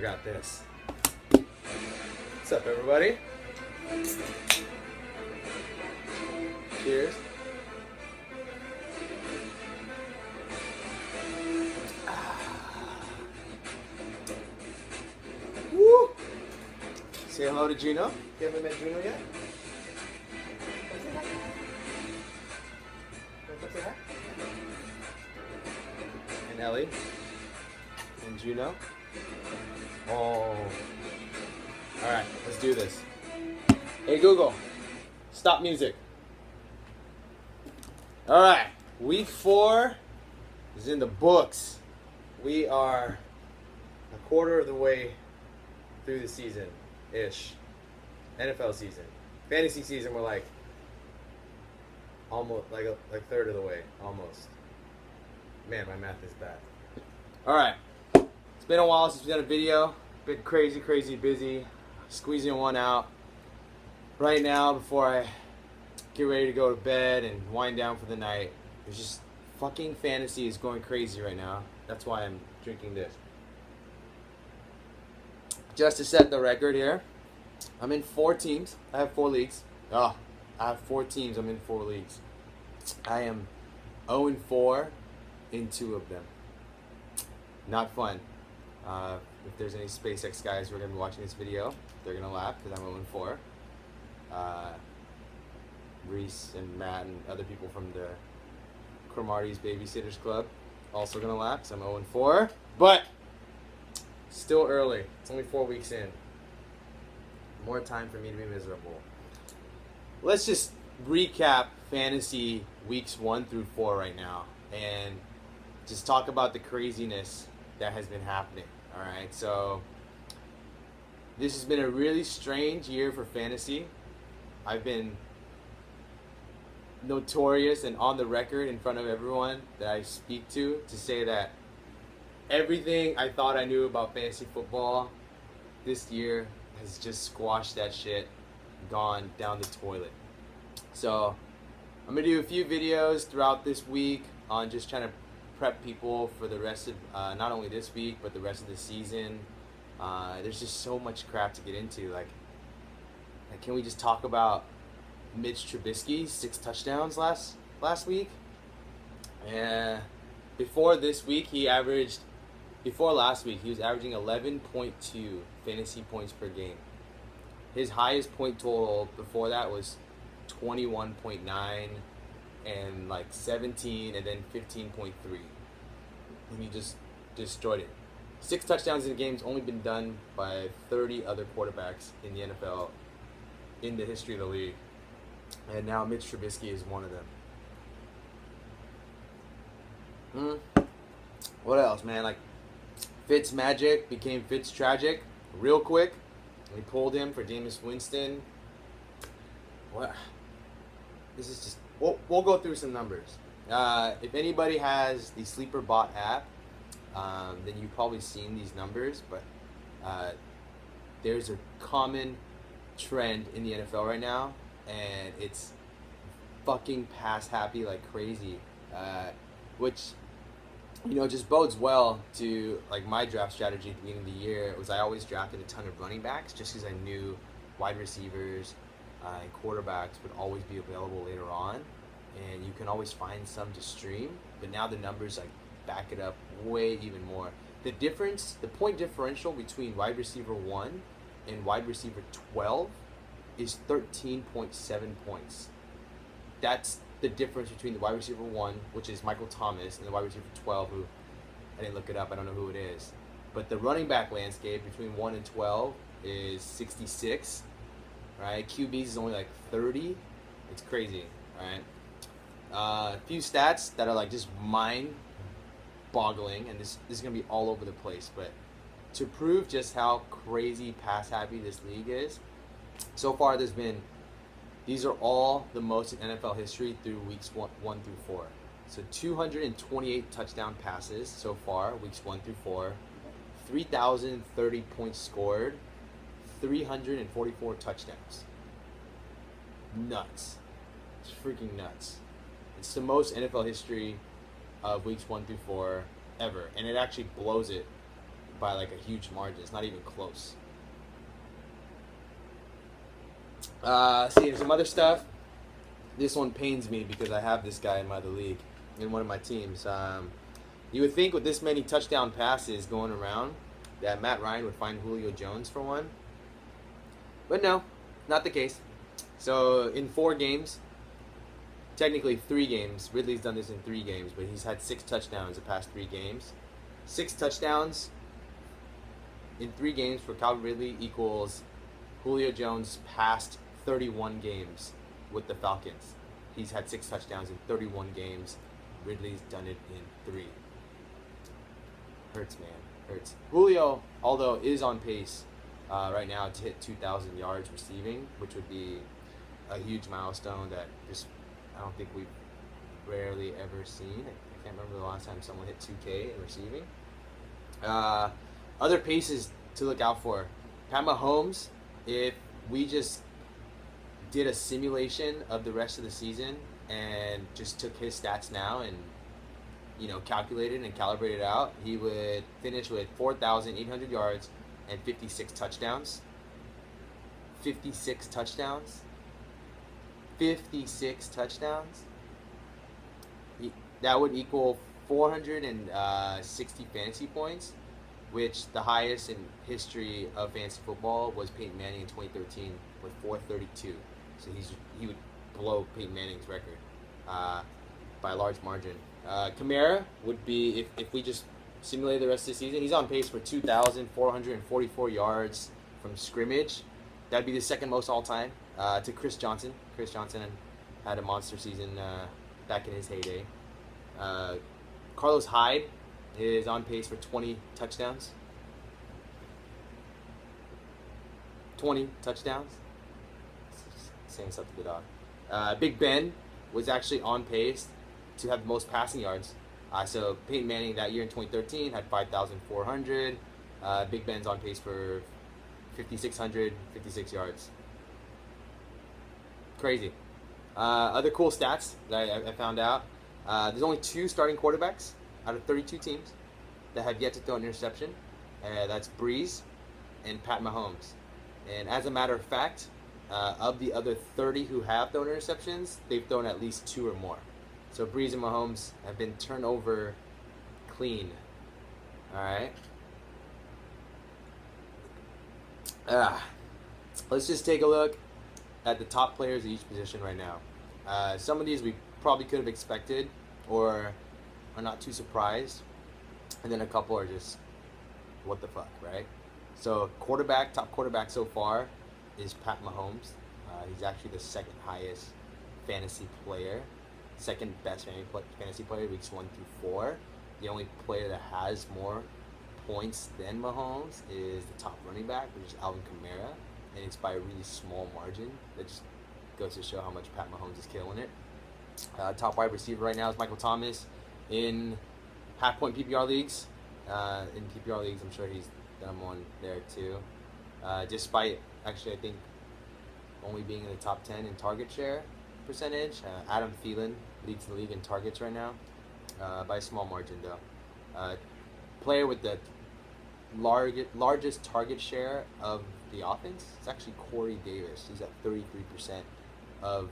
forgot this. What's up, everybody? Cheers. Woo! Say hello to Juno. You haven't met Juno yet? Say hi. And Ellie. And Juno. Oh. Alright, let's do this. Hey Google, stop music. Alright, week 4 is in the books. We are a quarter of the way through the season-ish. NFL season. Fantasy season, we're like almost, like a third of the way, almost. Man, my math is bad. Alright, it's been a while since we've done a video. Been crazy busy. Squeezing one out right now before I get ready to go to bed and wind down for the night. There's just fucking fantasy is going crazy right now. That's why I'm drinking this. Just to set the record here, I'm in 4 teams. I have 4 leagues. I have 4 teams. I'm in 4 leagues. I am 0-4 in 2 of them. Not fun. If there's any SpaceX guys who are going to be watching this video, they're going to laugh because I'm 0-4. Reese and Matt and other people from the Cromartie's Babysitters Club also going to laugh because I'm 0-4. But still early. It's only 4 weeks in. More time for me to be miserable. Let's just recap fantasy weeks 1 through 4 right now and just talk about the craziness that has been happening. Alright, so this has been a really strange year for fantasy. I've been notorious and on the record in front of everyone that I speak to say that everything I thought I knew about fantasy football this year has just squashed that shit, gone down the toilet. So I'm going to do a few videos throughout this week on just trying to prep people for the rest of, not only this week, but the rest of the season. There's just so much crap to get into. Like, can we just talk about Mitch Trubisky's 6 touchdowns last week? And before this week, before last week, he was averaging 11.2 fantasy points per game. His highest point total before that was 21.9 and like 17 and then 15.3. And he just destroyed it. 6 touchdowns in a game's only been done by 30 other quarterbacks in the NFL in the history of the league. And now Mitch Trubisky is one of them. What else, man? Like, Fitz Magic became Fitz Tragic real quick. We pulled him for Jameis Winston. What? This is just... We'll go through some numbers. If anybody has the Sleeper Bot app, then you've probably seen these numbers, but there's a common trend in the NFL right now, and it's fucking pass happy like crazy, which, you know, just bodes well to like my draft strategy at the beginning of the year. Was I always drafted a ton of running backs just because I knew wide receivers and quarterbacks would always be available later on, and you can always find some to stream. But now the numbers like back it up way even more. The difference, the point differential between wide receiver 1 and wide receiver 12 is 13.7 points. That's the difference between the wide receiver 1, which is Michael Thomas, and the wide receiver 12, who I didn't look it up, I don't know who it is. But the running back landscape between 1 and 12 is 66. Right, QBs is only like 30. It's crazy, right? A few stats that are like just mind-boggling, and this is gonna be all over the place. But to prove just how crazy pass-happy this league is, so far these are all the most in NFL history through weeks 1 through 4. So 228 touchdown passes so far, weeks 1 through 4, 3,030 points scored, 344 touchdowns. Nuts. It's freaking nuts. It's the most NFL history of weeks 1 through 4 ever, and it actually blows it by like a huge margin. It's not even close. See, there's some other stuff. This one pains me because I have this guy in my other league, in one of my teams. You would think with this many touchdown passes going around that Matt Ryan would find Julio Jones for one. But no, not the case. So in 4 games, technically 3 games, Ridley's done this in 3 games, but he's had 6 touchdowns the past 3 games. 6 touchdowns in 3 games for Calvin Ridley equals Julio Jones' past 31 games with the Falcons. He's had 6 touchdowns in 31 games. Ridley's done it in 3. Hurts, man. Hurts. Julio, although, is on pace right now to hit 2,000 yards receiving, which would be a huge milestone that just I don't think we've rarely ever seen. I can't remember the last time someone hit 2K in receiving. Other paces to look out for. Pat Mahomes, if we just did a simulation of the rest of the season and just took his stats now and calculated and calibrated out, he would finish with 4,800 yards and 56 touchdowns. 56 touchdowns. 56 touchdowns. That would equal 460 fantasy points, which the highest in history of fantasy football was Peyton Manning in 2013 with 432. So he would blow Peyton Manning's record by a large margin. Kamara would be, if we just simulate the rest of the season, he's on pace for 2,444 yards from scrimmage. That'd be the second most all time to Chris Johnson. Chris Johnson had a monster season back in his heyday. Carlos Hyde is on pace for 20 touchdowns. 20 touchdowns. Saying something to the dog. Big Ben was actually on pace to have the most passing yards. So Peyton Manning that year in 2013 had 5,400. Big Ben's on pace for 5,656 yards. Crazy. Other cool stats that I found out. There's only 2 starting quarterbacks out of 32 teams that have yet to throw an interception. That's Breeze and Pat Mahomes. And as a matter of fact, of the other 30 who have thrown interceptions, they've thrown at least 2 or more. So Breeze and Mahomes have been turnover clean. All right. Let's just take a look at the top players at each position right now. Some of these we probably could have expected or are not too surprised. And then a couple are just, what the fuck, right? So top quarterback so far is Pat Mahomes. He's actually the second highest fantasy player. Second best fantasy player weeks 1 through 4. The only player that has more points than Mahomes is the top running back, which is Alvin Kamara, and it's by a really small margin. That just goes to show how much Pat Mahomes is killing it. Top wide receiver right now is Michael Thomas in half-point PPR leagues. In PPR leagues, I'm sure he's done one there too. Despite, actually, I think only being in the top 10 in target share percentage. Adam Thielen leads the league in targets right now by a small margin, though. Player with the largest target share of the offense is actually Corey Davis. He's at 33% of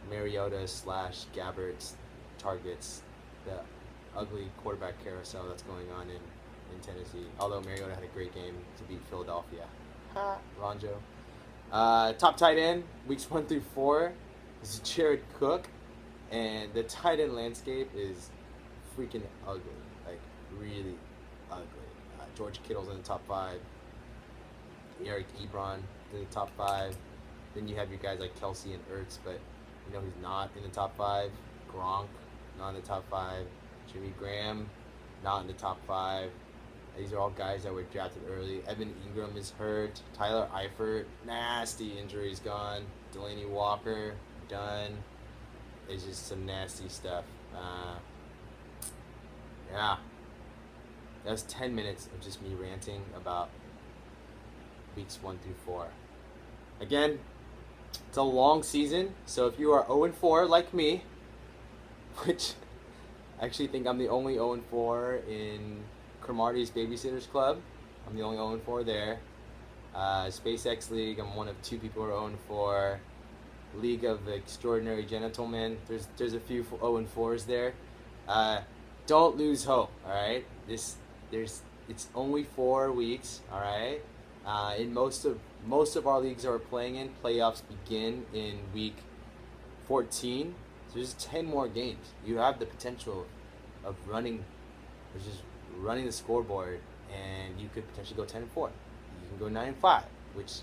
Mariota/Gabbert's targets. The ugly quarterback carousel that's going on in Tennessee. Although Mariota had a great game to beat Philadelphia. Ronjo. Top tight end, weeks 1 through 4, is Jared Cook. And the tight end landscape is freaking ugly. Like, really ugly. George Kittle's in the top 5. Eric Ebron in the top 5. Then you have your guys like Kelsey and Ertz, but he's not in the top 5. Gronk, not in the top 5. Jimmy Graham, not in the top 5. These are all guys that were drafted early. Evan Ingram is hurt. Tyler Eifert, nasty injuries gone. Delaney Walker, done. It's just some nasty stuff. Yeah. That was 10 minutes of just me ranting about weeks 1 through 4. Again, it's a long season, so if you are 0-4 like me, which I actually think I'm the only 0-4 in Cromartie's Babysitters Club. I'm the only 0-4 there. SpaceX League, I'm one of 2 people who are 0-4. League of Extraordinary Gentlemen, there's a few 0-4s there. Don't lose hope, all right? It's only 4 weeks, all right? In most of our leagues that we're playing in, playoffs begin in week 14. So there's 10 more games. You have the potential of running the scoreboard, and you could potentially go 10-4. You can go 9-5, which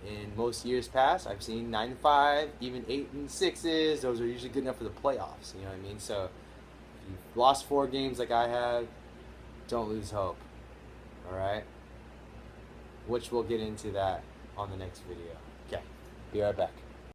in most years past, I've seen 9-5, even 8-6s. Those are usually good enough for the playoffs. You know what I mean? So if you've lost 4 games like I have, don't lose hope. All right? Which we'll get into that on the next video. Okay. Be right back.